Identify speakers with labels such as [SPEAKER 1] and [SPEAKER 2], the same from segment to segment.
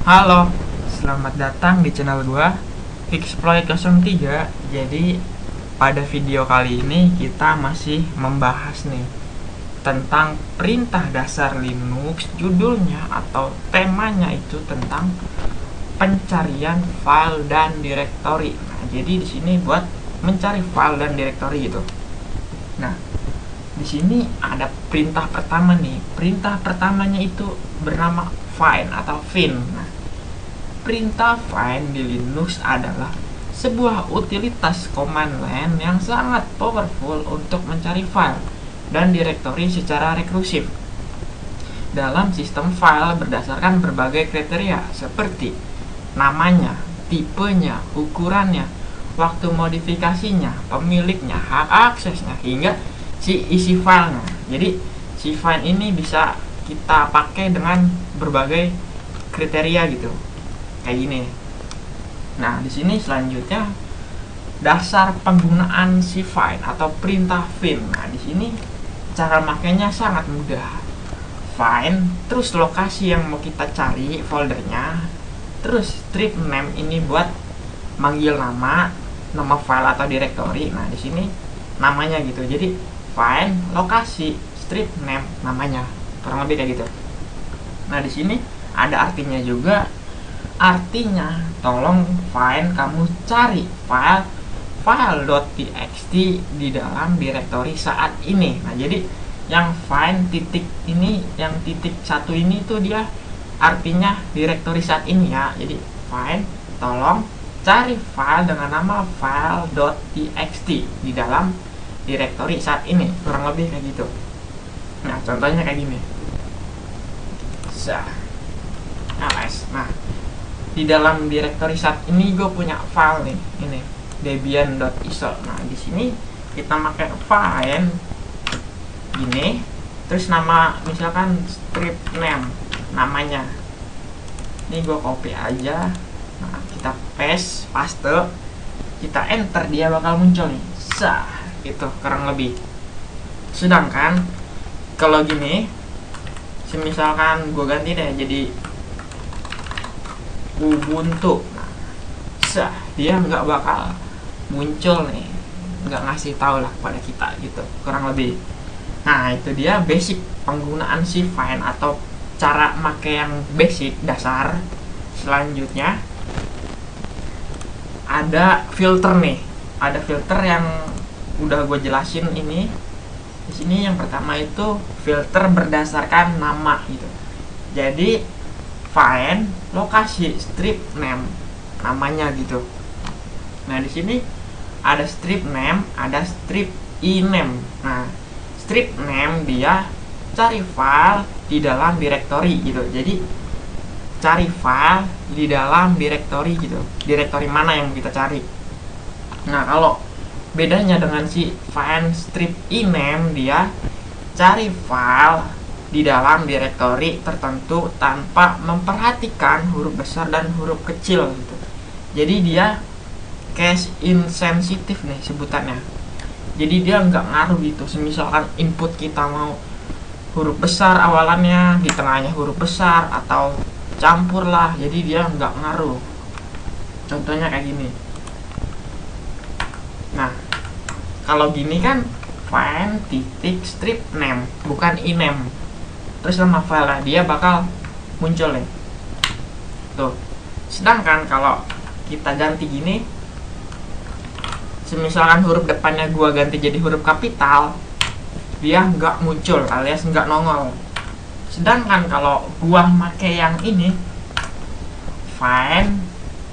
[SPEAKER 1] Halo, selamat datang di channel gua Exploit 03. Jadi pada video kali ini kita masih membahas nih tentang perintah dasar Linux. Judulnya atau temanya itu tentang pencarian file dan directory. Nah, jadi di sini buat mencari file dan directory gitu. Nah, di sini ada perintah pertama nih. Perintah pertamanya itu bernama find atau find. Nah, perintah find di Linux adalah sebuah utilitas command line yang sangat powerful untuk mencari file dan directory secara rekursif dalam sistem file berdasarkan berbagai kriteria seperti namanya, tipenya, ukurannya, waktu modifikasinya, pemiliknya, hak aksesnya, hingga si isi filenya. Jadi si file ini bisa kita pakai dengan berbagai kriteria gitu, kayak gini. Nah, di sini selanjutnya dasar penggunaan si find atau perintah find. Nah, di sini cara makainya sangat mudah. Find, terus lokasi yang mau kita cari foldernya, terus strip name ini buat manggil nama file atau directory. Nah, di sini namanya gitu. Jadi find, lokasi, strip name, namanya. Kurang lebih kayak gitu. Nah, di sini ada artinya juga. Artinya, tolong find kamu cari file.txt di dalam directory saat ini. Nah, jadi yang find titik ini, yang titik satu ini tuh dia artinya directory saat ini ya. Jadi find, tolong cari file dengan nama file.txt di dalam directory saat ini. Kurang lebih kayak gitu. Nah, contohnya kayak gini. ls. Nah, di dalam directory saat ini gue punya file nih, ini debian.iso. Nah, di sini kita pakai find gini, terus nama misalkan strip name, namanya. Ini gue copy aja. Nah, kita paste, kita enter, dia bakal muncul nih. Itu kurang lebih. Sedangkan kalau gini, misalkan gue ganti deh jadi Ubuntu. Nah, dia nggak bakal muncul nih, nggak ngasih tahu lah pada kita gitu, kurang lebih. Nah, itu dia basic penggunaan si find atau cara make yang basic dasar. Selanjutnya ada filter nih, ada filter yang udah gue jelasin ini. Di sini yang pertama itu filter berdasarkan nama gitu. Jadi find, lokasi, strip name, namanya gitu. Nah, di sini ada strip name, ada strip ename. Nah, strip name dia cari file di dalam directory gitu. Jadi cari file di dalam directory gitu. Directory mana yang kita cari. Nah, kalau bedanya dengan si find strip ename, dia cari file di dalam directory tertentu tanpa memperhatikan huruf besar dan huruf kecil gitu. Jadi dia case insensitive nih sebutannya. Jadi dia nggak ngaruh gitu. Misalkan input kita mau huruf besar awalannya, di tengahnya huruf besar atau campur lah. Jadi dia nggak ngaruh. Contohnya kayak gini. Nah, kalau gini kan find titik strip name, bukan ename. Terus nama file dia bakal muncul nih. Tuh. Sedangkan kalau kita ganti gini, misalkan huruf depannya gua ganti jadi huruf kapital, dia nggak muncul alias nggak nongol. Sedangkan kalau gua make yang ini, find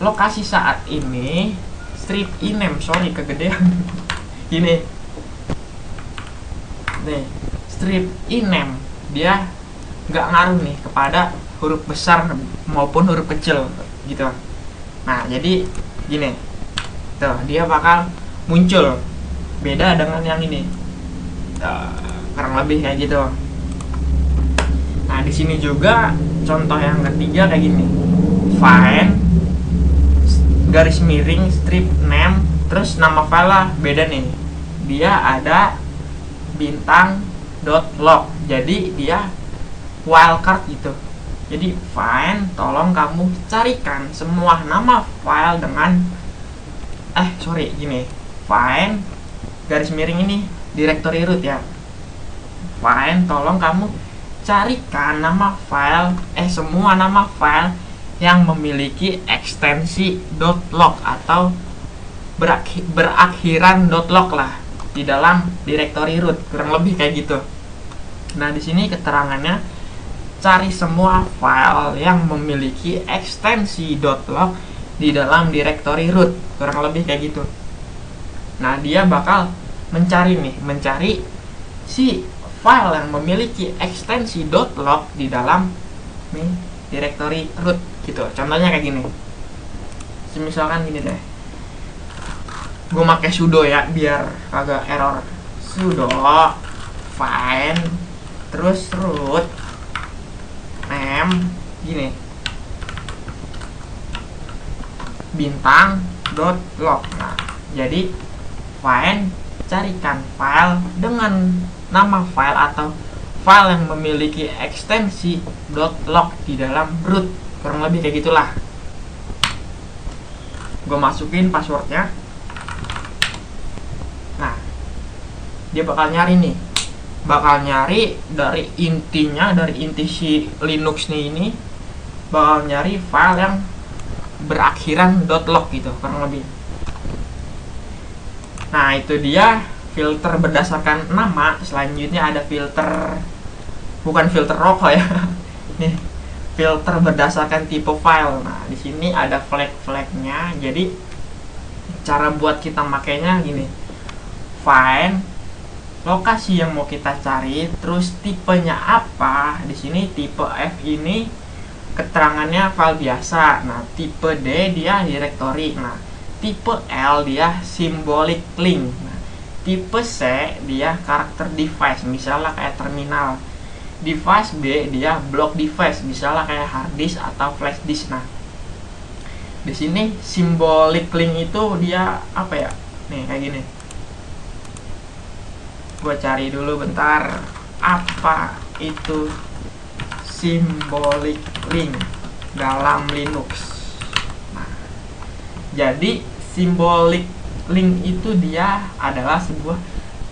[SPEAKER 1] lokasi saat ini, strip ename, sorry kegedean. Gini nih, strip ename, dia nggak ngaruh nih kepada huruf besar maupun huruf kecil gitu. Nah, jadi gini tuh, dia bakal muncul, beda dengan yang ini. Kurang lebih kayak gitu. Nah, di sini juga contoh yang ketiga kayak gini. Find garis miring strip name, terus nama file lah beda nih. Dia ada bintang .log. Jadi dia wildcard gitu. Jadi find, tolong kamu carikan semua nama file dengan find garis miring ini directory root ya. Find, tolong kamu carikan nama file semua nama file yang memiliki ekstensi .log atau berakhiran .log lah di dalam directory root, kurang lebih kayak gitu. Nah, di sini keterangannya cari semua file yang memiliki ekstensi .log di dalam directory root, kurang lebih kayak gitu. Nah, dia bakal mencari si file yang memiliki ekstensi .log di dalam directory root gitu. Contohnya kayak gini. Misalkan gini deh. Gue pakai sudo ya biar agak error. Sudo find terus root name gini bintang.log. Nah, jadi find, carikan file dengan nama file atau file yang memiliki ekstensi .log di dalam root, kurang lebih kayak gitulah. Gue masukin passwordnya. Nah, dia bakal nyari dari inti si Linux ini bakal nyari file yang berakhiran .log gitu, kurang lebih. Nah, itu dia filter berdasarkan nama. Selanjutnya ada bukan filter rokok ya. Nih, filter berdasarkan tipe file. Nah, di sini ada flag-flagnya. Jadi cara buat kita makainya gini. Find lokasi yang mau kita cari, terus tipenya apa. Di sini tipe F ini keterangannya file biasa. Nah, tipe D dia directory. Nah, tipe L dia symbolic link. Nah, tipe C dia karakter device, misalnya kayak terminal. Device B dia block device, misalnya kayak hard disk atau flash disk. Nah, di sini symbolic link itu dia apa ya? Nih kayak gini. Gue cari dulu bentar, apa itu symbolic link dalam Linux. Nah, jadi symbolic link itu dia adalah sebuah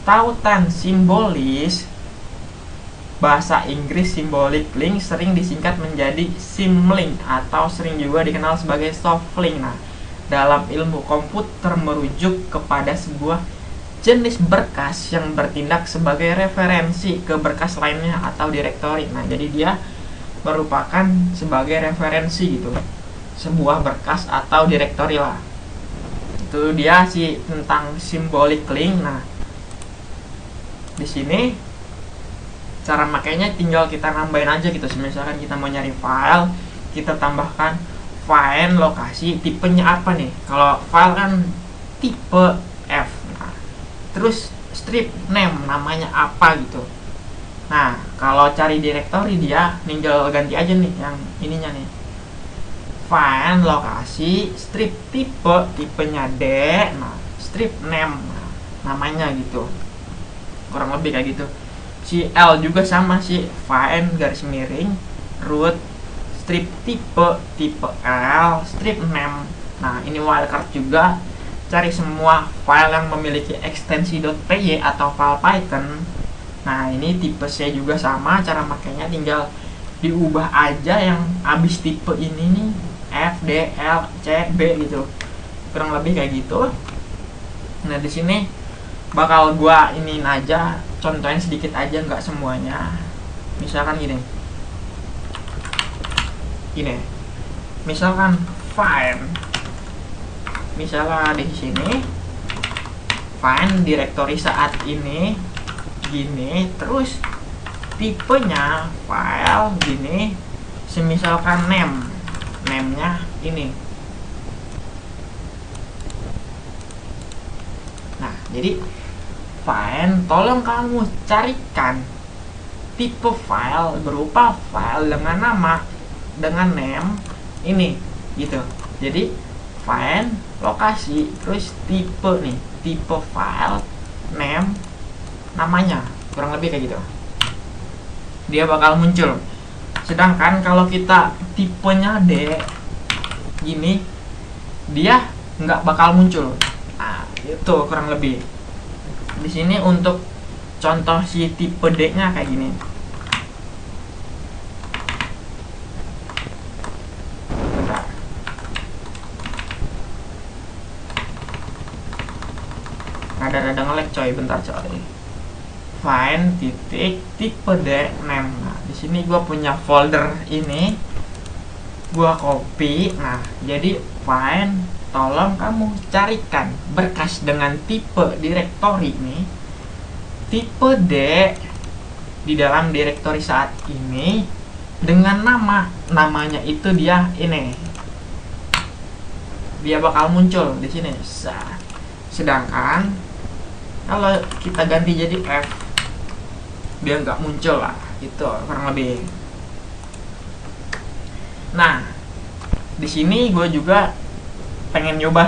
[SPEAKER 1] tautan simbolis. Bahasa Inggris symbolic link sering disingkat menjadi symlink atau sering juga dikenal sebagai softlink. Nah, dalam ilmu komputer merujuk kepada sebuah jenis berkas yang bertindak sebagai referensi ke berkas lainnya atau direktori. Nah, jadi dia merupakan sebagai referensi gitu, sebuah berkas atau direktori lah. Itu dia sih tentang symbolic link. Nah, di sini cara makainya tinggal kita nambahin aja gitu. Misalkan kita mau nyari file, kita tambahkan find lokasi, tipenya apa nih? Kalau file kan tipe F. Nah, terus strip name namanya apa gitu. Nah, kalau cari directory dia tinggal ganti aja nih yang ininya nih. Find lokasi, strip tipenya D, nah strip name namanya gitu. Kurang lebih kayak gitu. Si L juga sama sih, find garis miring root strip tipe L strip name. Nah, ini wildcard juga. Cari semua file yang memiliki ekstensi .py atau file Python. Nah, ini tipe C juga sama, cara makainya tinggal diubah aja yang habis tipe ini nih, F, D, L, C, B gitu. Kurang lebih kayak gitu. Nah, di sini bakal gua iniin aja, contohin sedikit aja, nggak semuanya. Misalkan gini. Misalkan find, misalnya di sini find directory saat ini gini, terus tipenya file gini, semisalkan name-nya ini. Nah, jadi find, tolong kamu carikan tipe file berupa file dengan nama, dengan name ini gitu. Jadi find lokasi, terus tipe nih, tipe file, name, namanya, kurang lebih kayak gitu. Dia bakal muncul. Sedangkan kalau kita tipenya D gini, dia nggak bakal muncul. Nah, itu kurang lebih. Di sini untuk contoh si tipe D-nya kayak gini. Bentar. Rada-rada nge-lag coy, bentar coy. Find titik tipe D name. Nah, di sini gua punya folder ini. Gua copy. Nah, jadi find, tolong kamu carikan berkas dengan tipe directory ini, tipe D di dalam directory saat ini dengan namanya itu dia ini. Dia bakal muncul di sini. Sedangkan kalau kita ganti jadi F, dia nggak muncul lah. Itu kurang lebih. Nah, di sini gue juga pengen nyoba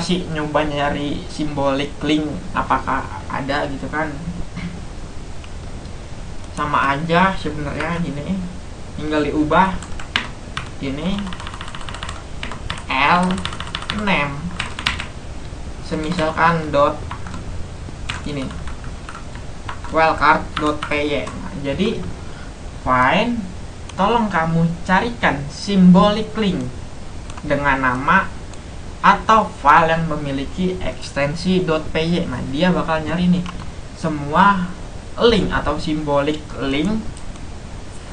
[SPEAKER 1] nyari simbolik link, apakah ada gitu kan. Sama aja sebenarnya, gini tinggal diubah gini, L name semisalkan dot ini wildcard.py. Nah, jadi find, tolong kamu carikan simbolik link dengan nama atau file yang memiliki ekstensi .py. Nah, dia bakal nyari nih semua link atau simbolik link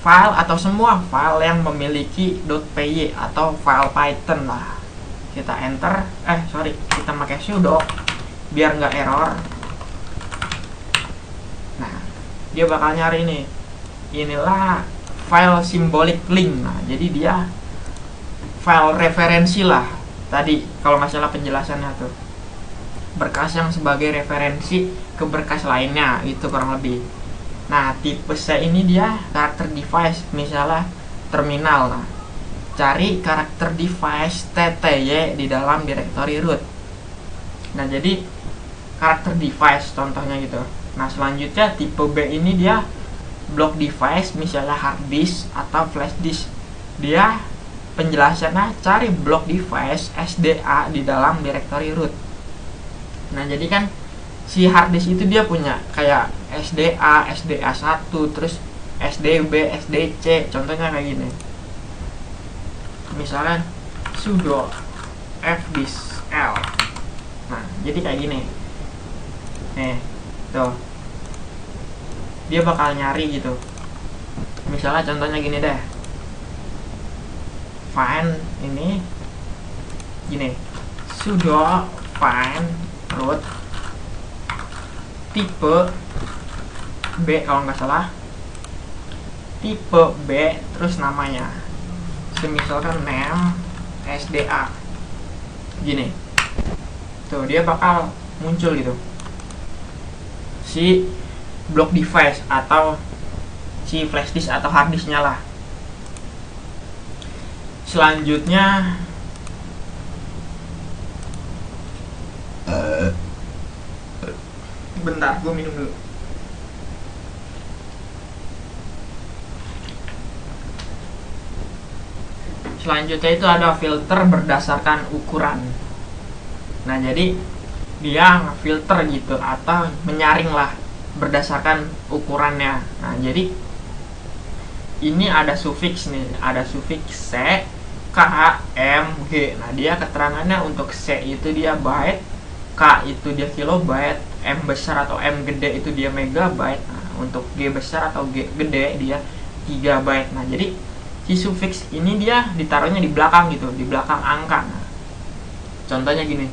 [SPEAKER 1] file atau semua file yang memiliki .py atau file Python lah. Kita enter, kita pakai sudo biar nggak error. Nah, dia bakal nyari nih, inilah file simbolik link. Nah, jadi dia file referensi lah. Tadi kalau nggak salah penjelasannya tuh, berkas yang sebagai referensi ke berkas lainnya, itu kurang lebih. Nah, tipe C ini dia karakter device, misalnya terminal. Nah, cari karakter device TTY di dalam directory root. Nah, jadi karakter device contohnya gitu. Nah, selanjutnya tipe B ini dia block device, misalnya hard disk atau flash disk. Dia penjelasannya cari block device SDA di dalam directory root. Nah, jadi kan si hard disk itu dia punya kayak SDA, SDA1, terus SDB, SDC, contohnya kayak gini. Misalnya sudo fdisk L. Nah, jadi kayak gini. Nih, tuh. Dia bakal nyari gitu. Misalnya contohnya gini deh. Find ini gini. Sudo find root tipe B kalau nggak salah. Tipe B terus namanya. Misalkan name SDA. Gini. Tuh, dia bakal muncul gitu. Si block device atau si flash disk atau hard disknya lah. Selanjutnya bentar, gue minum dulu. Selanjutnya itu ada filter berdasarkan ukuran. Nah, jadi dia ngefilter gitu atau menyaring lah berdasarkan ukurannya. Nah, jadi ini ada sufiks nih, ada sufiks C, K, M, G. Nah, dia keterangannya untuk C itu dia byte, K itu dia kilobyte, M besar atau M gede itu dia megabyte. Nah, untuk G besar atau G gede dia gigabyte. Nah, jadi si sufiks ini dia ditaruhnya di belakang gitu, di belakang angka. Nah, contohnya gini,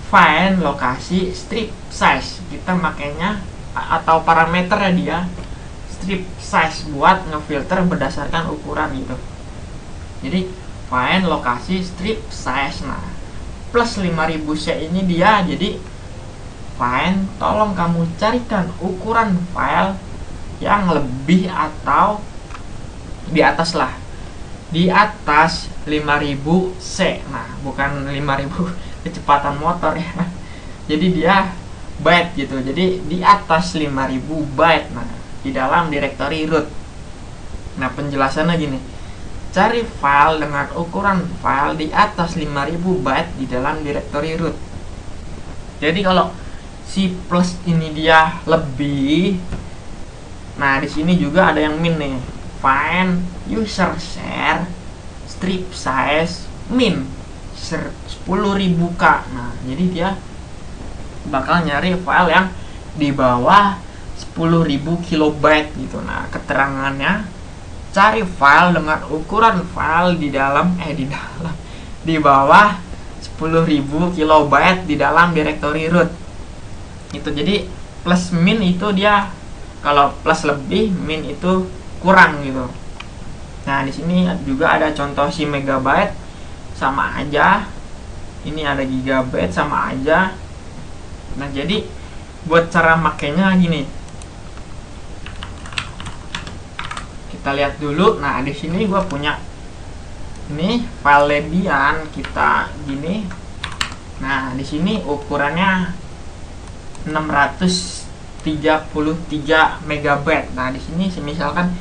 [SPEAKER 1] find lokasi strip size. Kita makainya atau parameternya dia strip size buat ngefilter berdasarkan ukuran gitu. Jadi find lokasi strip size. Nah, plus 5000 C ini dia jadi find, tolong kamu carikan ukuran file yang lebih atau di atas lah, di atas 5000 C. Nah, bukan 5000 kecepatan motor ya. Jadi dia byte gitu. Jadi di atas 5000 byte. Nah, di dalam directory root. Nah, penjelasannya gini. cari file dengan ukuran file di atas 5000 byte di dalam directory root. Jadi kalau si plus ini dia lebih, nah di sini juga ada yang min nih, find user share strip size min 10.000k. Nah jadi dia bakal nyari file yang di bawah 10.000 kilobyte gitu. Nah keterangannya, cari file dengan ukuran file di bawah 10.000 kilobyte di dalam directory root. Itu jadi plus min itu dia kalau plus lebih, min itu kurang gitu. Nah di sini juga ada contoh si megabyte, sama aja. Ini ada gigabyte, sama aja. Nah jadi buat cara makainya gini, kita lihat dulu. Nah di sini gua punya ini file Debian kita gini. Nah di sini ukurannya 633 megabyte. Nah di sini misalkan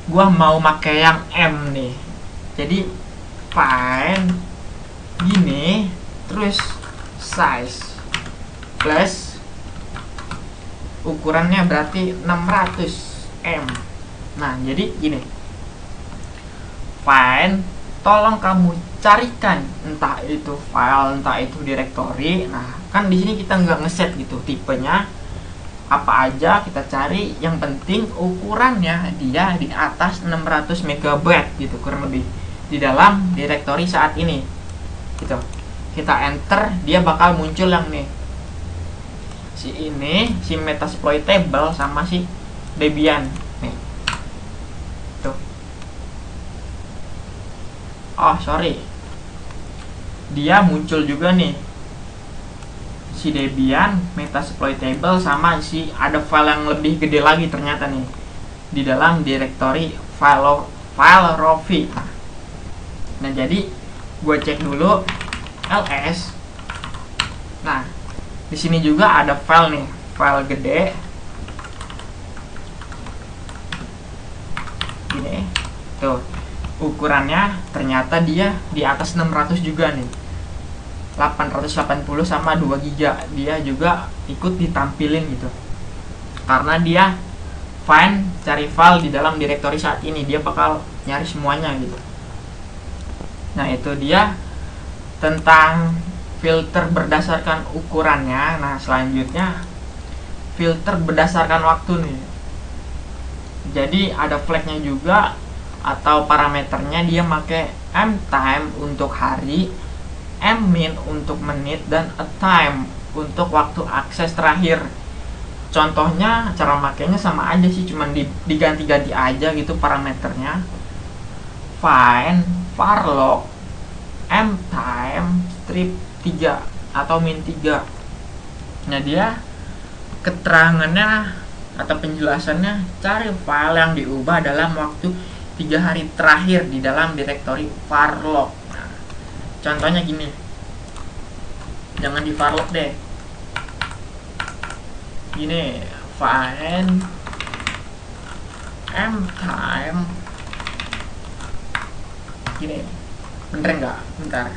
[SPEAKER 1] gua mau pakai yang M nih, jadi find gini terus size plus ukurannya berarti 600 M. Nah jadi gini, find, tolong kamu carikan entah itu file entah itu directory. Nah kan di sini kita nggak ngeset gitu tipenya apa aja, kita cari yang penting ukurannya dia di atas 600 megabyte gitu kurang lebih di dalam directory saat ini gitu. Kita enter, dia bakal muncul yang nih, si Metasploitable sama si Debian nih tuh. Oh sorry, dia muncul juga nih si Debian, Metasploitable, sama si ada file yang lebih gede lagi ternyata nih di dalam directory file rovi. Nah jadi gue cek dulu ls. Nah di sini juga ada file nih, file gede gini tuh, ukurannya ternyata dia di atas 600 juga nih, 880 sama 2 giga. Dia juga ikut ditampilin gitu karena dia find, cari file di dalam directory saat ini, dia bakal nyari semuanya gitu. Nah itu dia tentang filter berdasarkan ukurannya. Nah selanjutnya filter berdasarkan waktu nih. Jadi ada flagnya juga atau parameternya, dia pakai mtime untuk hari, mmin untuk menit, dan atime untuk waktu akses terakhir. Contohnya cara makainya sama aja sih, cuman diganti-ganti aja gitu parameternya. Find, varlog, mtime, strip 3 atau min 3. Nah dia keterangannya atau penjelasannya, cari file yang diubah dalam waktu 3 hari terakhir di dalam directory varlog. Nah, contohnya gini, jangan di varlog deh, gini, find mtime gini, bener nggak? Bentar,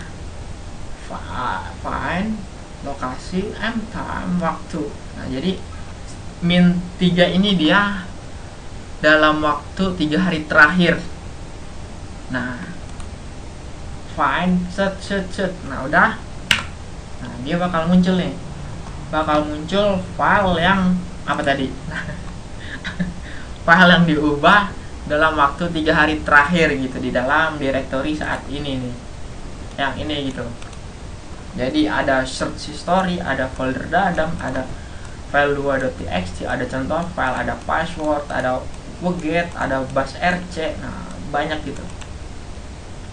[SPEAKER 1] find lokasi mtime waktu. Nah jadi min 3 ini dia dalam waktu 3 hari terakhir. Nah find set. Nah udah, nah dia bakal muncul nih, bakal muncul file yang apa tadi file yang diubah dalam waktu 3 hari terakhir gitu di dalam directory saat ini nih, yang ini gitu. Jadi ada search history, ada folder dadam, ada file 2.txt, ada contoh file, ada password, ada wget, ada basrc. Nah banyak gitu.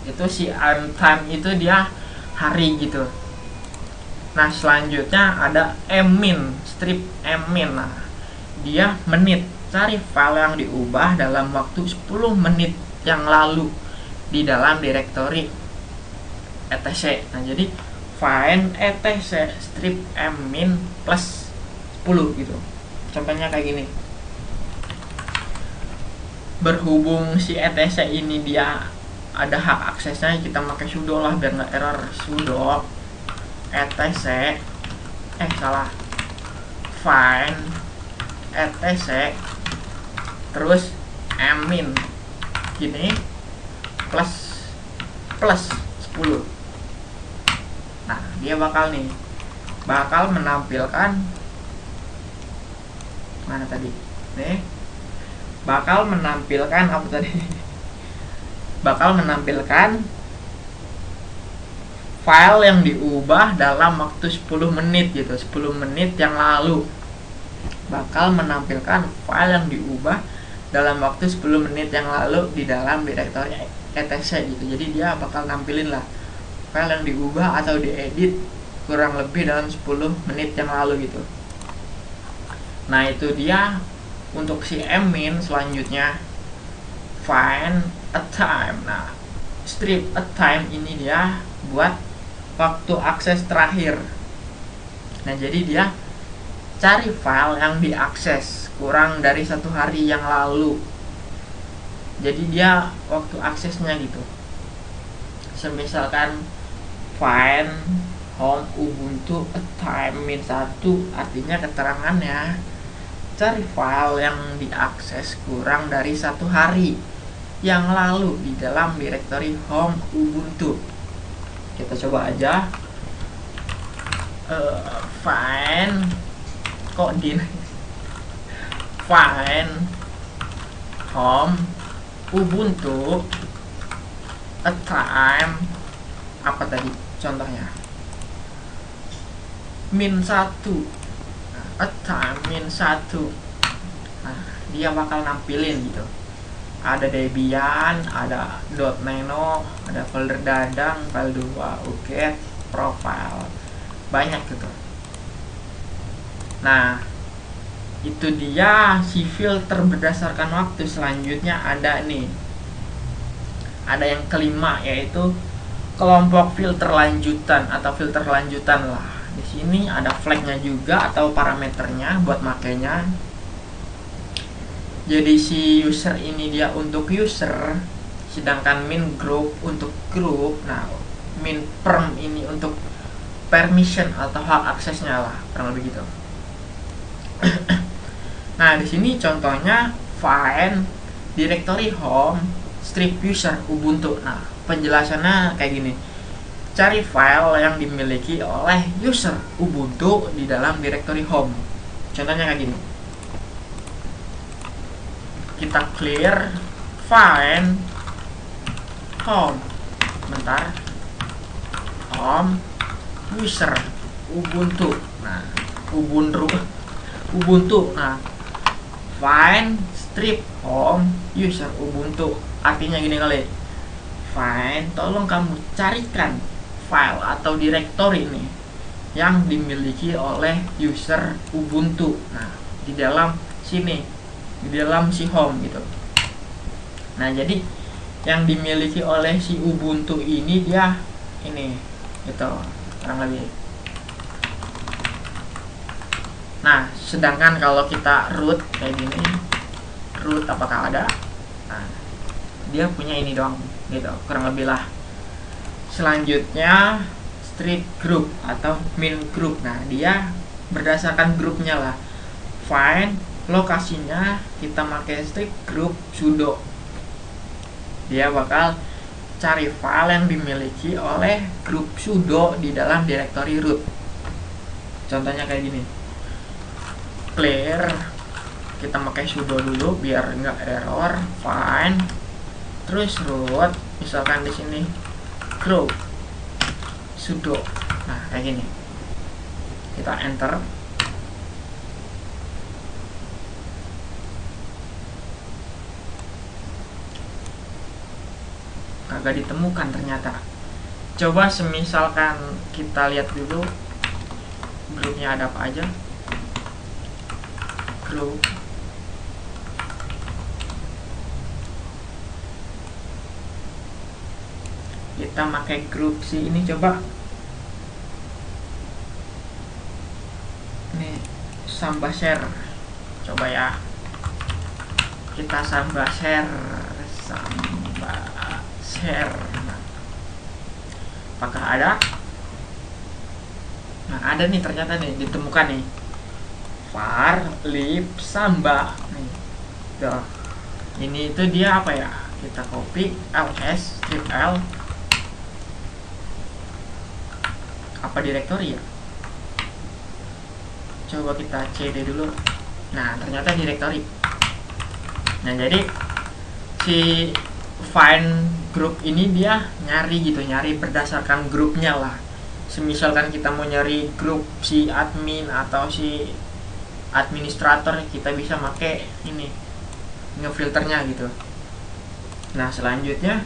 [SPEAKER 1] Itu si mtime itu dia hari gitu. Nah selanjutnya ada mmin, strip mmin. Nah dia menit, cari file yang diubah dalam waktu 10 menit yang lalu di dalam directory etc. Nah jadi find etc strip mmin plus 10 gitu. Contohnya kayak gini. Berhubung si etc ini dia ada hak aksesnya, kita pakai sudo lah biar nggak error. Sudo etc find etc terus admin gini plus 10. Nah, dia bakal menampilkan mana tadi? Nih. Bakal menampilkan apa tadi? Bakal menampilkan file yang diubah dalam waktu 10 menit gitu, 10 menit yang lalu. Bakal menampilkan file yang diubah dalam waktu 10 menit yang lalu di dalam direktori etc gitu. Jadi dia bakal nampilin lah file yang diubah atau diedit kurang lebih dalam 10 menit yang lalu gitu. Nah, itu dia untuk si admin. Selanjutnya find a time. Nah, strip a time ini dia buat waktu akses terakhir. Nah, jadi dia cari file yang diakses kurang dari 1 hari yang lalu. Jadi dia waktu aksesnya gitu. Misalkan find home ubuntu a time -1, artinya keterangannya cari file yang diakses kurang dari 1 hari yang lalu di dalam direktori home ubuntu. Kita coba aja. Find find home ubuntu a time apa tadi contohnya -1, a time -1. Nah, dia bakal nampilin gitu, ada Debian, ada .nano, ada folder dadang, file 2, uket, profile, banyak gitu. Nah, itu dia si filter berdasarkan waktu. Selanjutnya ada yang kelima, yaitu kelompok filter lanjutan atau filter lanjutan lah. Di sini ada flagnya juga atau parameternya buat makainya. Jadi si user ini dia untuk user, sedangkan min group untuk group. Nah, min perm ini untuk permission atau hak aksesnya lah, kurang lebih gitu. Nah, di sini contohnya find directory home strip user ubuntu. Nah, penjelasannya kayak gini. Cari file yang dimiliki oleh user ubuntu di dalam directory home. Contohnya kayak gini. Kita clear find home. Bentar. Home user ubuntu. Nah, ubuntu. Nah, find strip home user ubuntu. Artinya gini kali. Find, tolong kamu carikan file atau directory ini yang dimiliki oleh user ubuntu. Nah, di dalam sini, di dalam si home gitu. Nah, jadi yang dimiliki oleh si ubuntu ini dia ini gitu, kurang lebih. Nah, sedangkan kalau kita root kayak gini, root apakah ada? Nah, dia punya ini doang gitu, kurang lebih lah. Selanjutnya strip group atau min group. Nah, dia berdasarkan grupnya lah. Find lokasinya kita pakai strip group sudo. Dia bakal cari file yang dimiliki oleh grup sudo di dalam direktori root. Contohnya kayak gini. Clear, kita pakai sudo dulu biar nggak error. Find, terus root, misalkan di sini group sudo. Nah, kayak gini. Kita enter. Kagak ditemukan ternyata. Coba semisalkan kita lihat dulu grupnya ada apa aja. Group kita pakai grup si ini, coba nih samba share, coba ya kita samba share share. Apakah ada? Nah, ada nih, ternyata nih ditemukan nih var lib samba nih. Tuh. Ini itu dia apa ya? Kita copy ls strip l, apa directory ya? Coba kita cd dulu. Nah, ternyata directory. Nah, jadi si find group ini dia nyari gitu, nyari berdasarkan grupnya lah. Semisalkan kita mau nyari grup si admin atau si administrator, kita bisa pakai ini, ngefilternya gitu. Nah, selanjutnya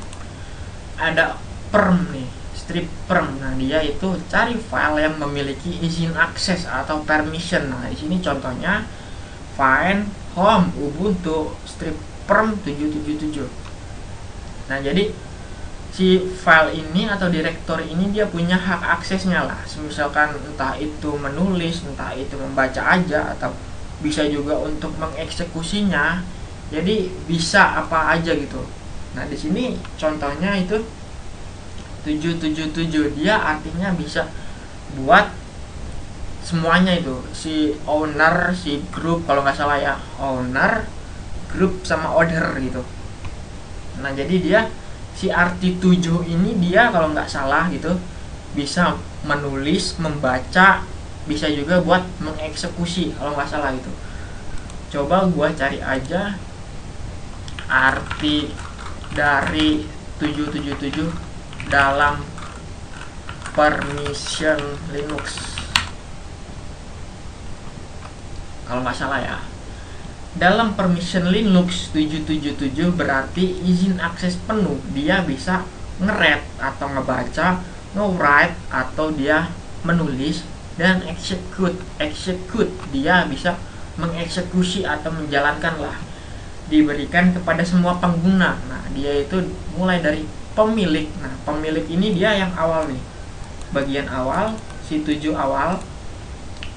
[SPEAKER 1] ada perm nih, strip perm. Nah, dia itu cari file yang memiliki izin akses atau permission. Nah, di sini contohnya find home ubuntu strip perm 777. Nah, jadi si file ini atau direktori ini dia punya hak aksesnya lah. Misalkan entah itu menulis, entah itu membaca aja, atau bisa juga untuk mengeksekusinya. Jadi bisa apa aja gitu. Nah, di sini contohnya itu 777, dia artinya bisa buat semuanya itu, si owner, si grup, kalau nggak salah ya, owner, grup sama order gitu. Nah, jadi dia si arti 7 ini dia kalau nggak salah gitu bisa menulis, membaca, bisa juga buat mengeksekusi kalau nggak salah gitu. Coba gua cari aja arti dari 777 dalam permission Linux, kalau nggak salah ya. Dalam permission Linux 777 berarti izin akses penuh. Dia bisa nge-read atau ngebaca, nge-write atau dia menulis, dan execute dia bisa mengeksekusi atau menjalankan lah. Diberikan kepada semua pengguna. Nah, dia itu mulai dari pemilik. Nah, pemilik ini dia yang awal nih, bagian awal, si 7 awal,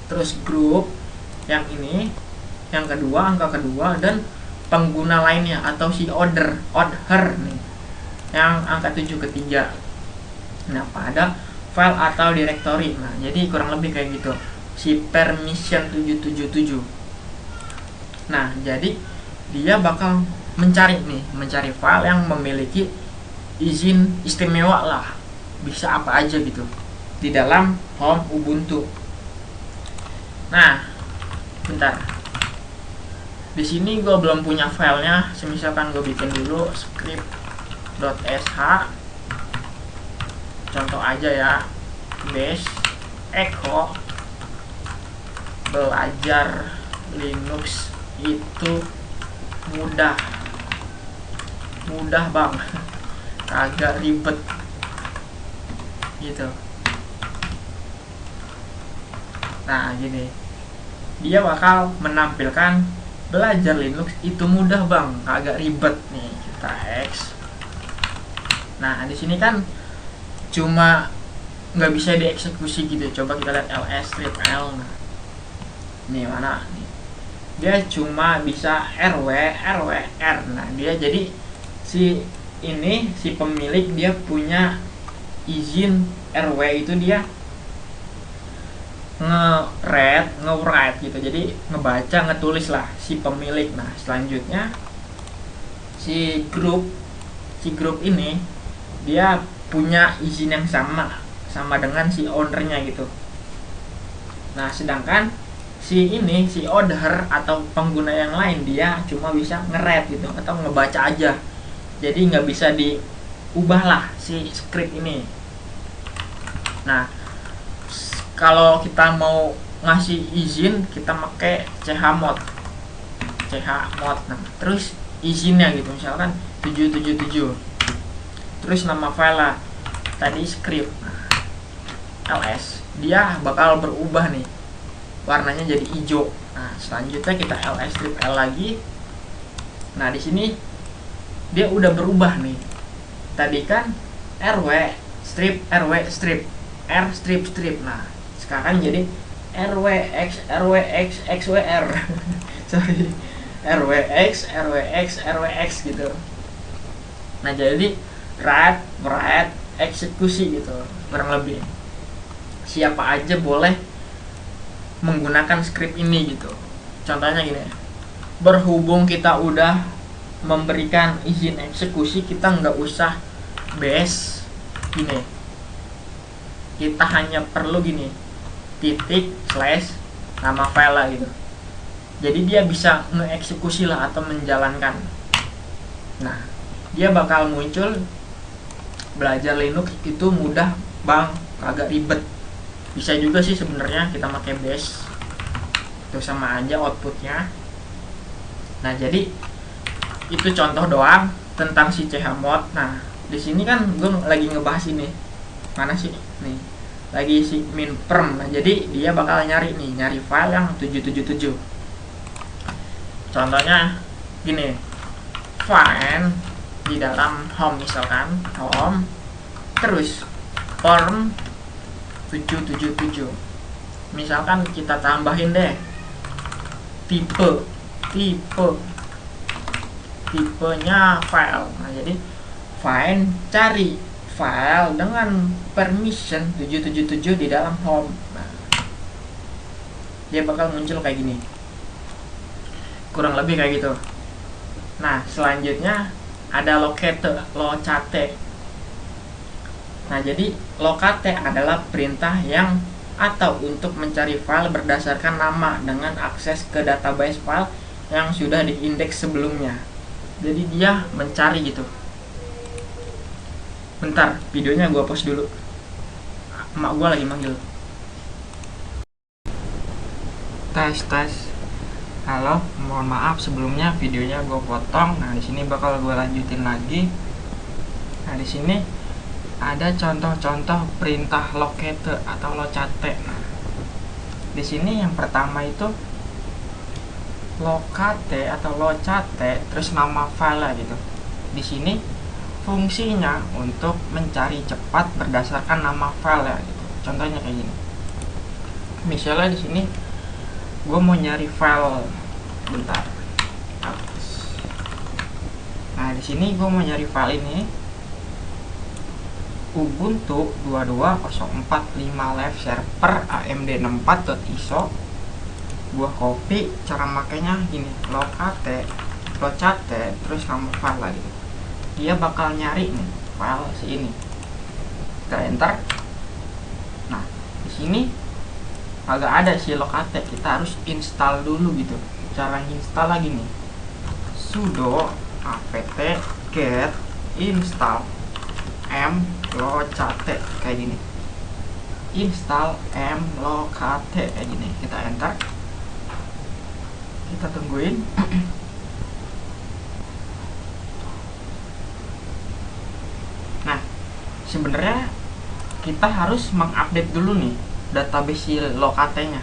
[SPEAKER 1] terus grup yang ini, yang kedua, angka kedua, dan pengguna lainnya atau si order nih, yang angka 7 ketiga. Nah, pada file atau directory. Nah, jadi kurang lebih kayak gitu si permission 777. Nah, jadi dia bakal mencari file yang memiliki izin istimewa lah, bisa apa aja gitu di dalam home Ubuntu. Nah, bentar, di sini gue belum punya filenya. Misalkan gue bikin dulu script.sh, contoh aja ya, base echo belajar Linux itu mudah bang, agak ribet gitu. Nah, gini, dia bakal menampilkan belajar Linux itu mudah bang, agak ribet nih. Kita X. Nah, di sini kan cuma nggak bisa dieksekusi gitu. Coba kita lihat ls strip l. Nah, nih mana nih, dia cuma bisa rw r. Nah, dia jadi si pemilik dia punya izin rw itu dia nge-read, nge-write gitu. Jadi ngebaca, ngetulis lah si pemilik. Nah, selanjutnya si grup ini dia punya izin yang sama dengan si ownernya gitu. Nah, sedangkan si order atau pengguna yang lain dia cuma bisa nge-read gitu atau ngebaca aja. Jadi nggak bisa diubah lah si script ini. Nah, kalau kita mau ngasih izin, kita pakai chmod. Nah, terus izinnya gitu, misalkan 777, terus nama file lah tadi script. Nah, ls, dia bakal berubah nih, warnanya jadi hijau. Nah, selanjutnya kita ls strip l lagi. Nah, di sini dia udah berubah nih. Tadi kan rw strip r strip. Nah, sekarang jadi rwx xwr. rwx gitu. Nah, jadi write eksekusi gitu kurang lebih. Siapa aja boleh menggunakan script ini gitu. Contohnya gini, berhubung kita udah memberikan izin eksekusi, kita nggak usah bash gini, kita hanya perlu gini, titik slash nama file lah gitu. Jadi dia bisa ngeeksekusi lah atau menjalankan. Nah, dia bakal muncul belajar Linux itu mudah bang, agak ribet. Bisa juga sih sebenarnya kita pakai bash, itu sama aja outputnya. Nah, jadi itu contoh doang tentang si chmod. Nah, di sini kan gue lagi ngebahas ini, mana sih nih, lagi si minperm. Nah, jadi dia bakal nyari file yang 777. Contohnya gini, find di dalam home, misalkan home terus perm 777. Misalkan kita tambahin deh tipenya file. Nah, jadi find, cari file dengan permission 777 di dalam home. Nah, dia bakal muncul kayak gini, kurang lebih kayak gitu. Nah, selanjutnya ada locate. Nah, jadi locate adalah perintah yang atau untuk mencari file berdasarkan nama dengan akses ke database file yang sudah diindeks sebelumnya. Jadi dia mencari gitu. Bentar, videonya gue pause dulu, emak gue lagi manggil. Tes. Halo, mohon maaf sebelumnya videonya gue potong. Nah, di sini bakal gue lanjutin lagi. Nah, di sini ada contoh-contoh perintah locate atau locate. Nah, di sini yang pertama itu locate atau locate terus nama file gitu. Di sini fungsinya untuk mencari cepat berdasarkan nama file ya gitu. Contohnya kayak gini. Misalnya di sini gue mau nyari file, bentar. Nah, di sini gue mau nyari file ini, Ubuntu 22.04.5 live server AMD 64.iso. Gue copy, cara makainya gini, locate terus nama file lagi. Dia bakal nyari nih file si ini. Kita enter. Nah, di sini agak ada si locate, kita harus install dulu gitu. Cara install lagi nih, sudo apt get install mlocate kayak gini, install mlocate kayak gini. Kita enter, kita tungguin. Nah, sebenarnya kita harus mengupdate dulu nih database si locate-nya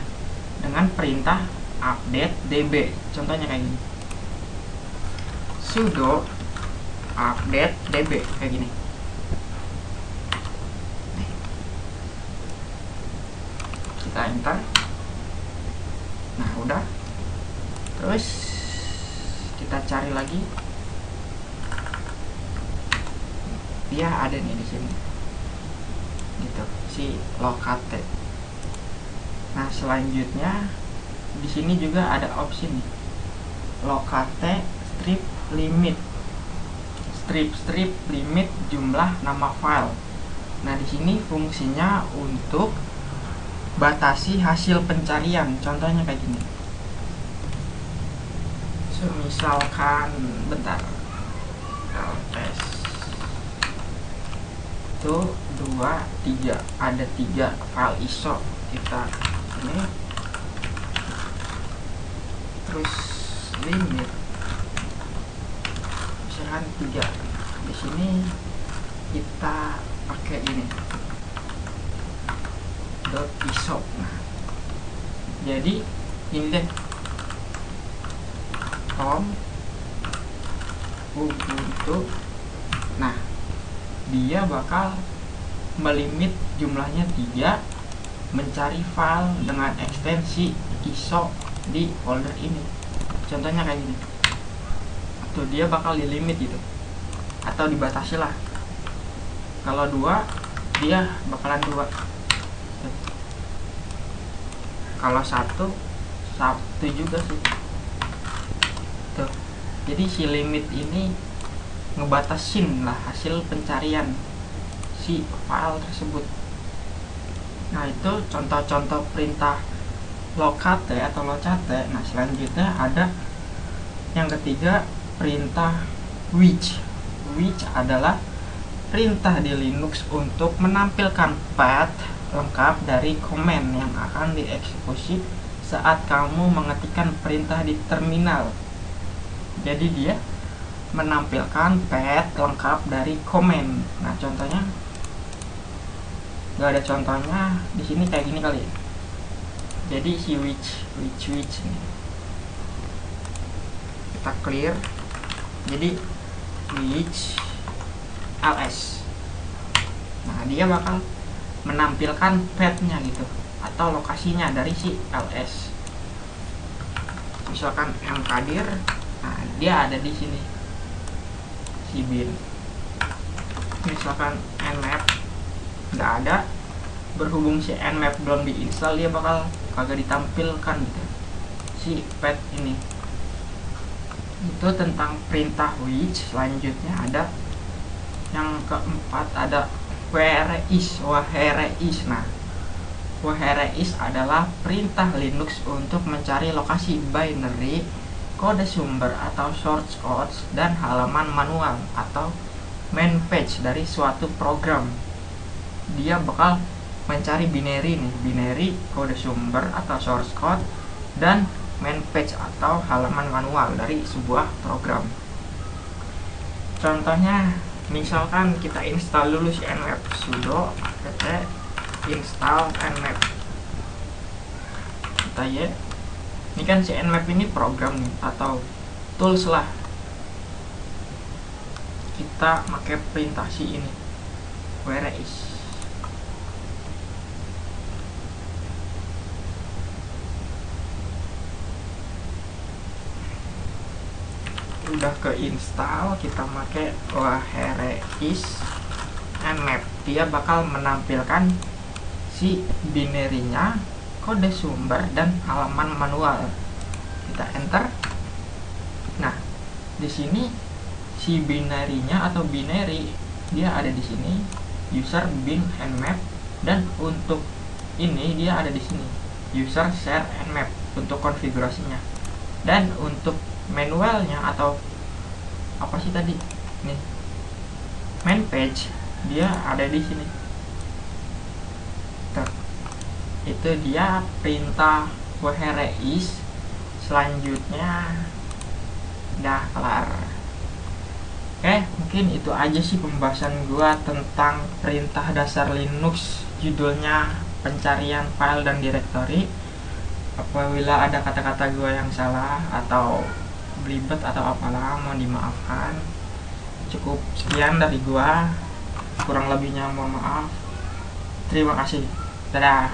[SPEAKER 1] dengan perintah update db. Contohnya kayak gini, sudo update db kayak gini. Kita enter. Nah, udah. Terus kita cari lagi. Dia ada nih di sini. Gitu, si locate. Nah, selanjutnya di sini juga ada opsi nih, locate strip limit jumlah nama file. Nah, di sini fungsinya untuk batasi hasil pencarian. Contohnya kayak gini. Misalkan bentar, ls itu 2 3, ada 3 file ISO. Kita ini terus limit misalkan 3. Di sini kita pakai ini .iso. Nah, jadi ini deh, home Ubuntu. Nah, dia bakal melimit jumlahnya 3, mencari file dengan ekstensi ISO di folder ini. Contohnya kayak gini. Tuh, dia bakal dilimit gitu, atau dibatasi lah. Kalau 2 dia bakalan 2. Kalau 1 juga sih tuh. Jadi si limit ini ngebatasin lah hasil pencarian si file tersebut. Nah, itu contoh-contoh perintah locate atau locate. Nah, selanjutnya ada yang ketiga, perintah which. Which adalah perintah di Linux untuk menampilkan path lengkap dari komen yang akan dieksekusi saat kamu mengetikkan perintah di terminal. Jadi dia menampilkan path lengkap dari komen. Nah, contohnya nggak ada contohnya di sini, kayak gini kali. Jadi si which ini kita clear. Jadi which ls. Nah, dia bakal menampilkan path-nya gitu atau lokasinya dari si ls. Misalkan mkdir, nah dia ada di sini si bin. Misalkan nmap nggak ada, berhubung si nmap belum diinstal, dia bakal kagak ditampilkan gitu si path ini. Itu tentang perintah which. Selanjutnya ada yang keempat, ada where is. Nah, where is adalah perintah Linux untuk mencari lokasi binary, kode sumber atau source code, dan halaman manual atau main page dari suatu program. Dia bakal mencari binary nih, binary, kode sumber atau source code, dan main page atau halaman manual dari sebuah program. Contohnya, misalkan kita install dulu si nmap, sudo apt install nmap. Kita ya, ini kan si nmap ini program nih, atau tools lah. Kita pakai perintah si ini where is. Udah ke install, kita pakai where is nmap. Dia bakal menampilkan si binary-nya, kode sumber, dan halaman manual. Kita enter. Nah, di sini si binary-nya atau binary dia ada di sini, user bin nmap, dan untuk ini dia ada di sini, user share nmap untuk konfigurasinya. Dan untuk manualnya atau apa sih tadi nih, main page, dia ada di sini. Tuh, itu dia perintah where is. Selanjutnya udah kelar. Oke, mungkin itu aja sih pembahasan gua tentang perintah dasar Linux, judulnya pencarian file dan directory. Apabila ada kata-kata gua yang salah atau belibet atau apalah, mohon dimaafkan. Cukup sekian dari gua, kurang lebihnya mohon maaf. Terima kasih, dadah.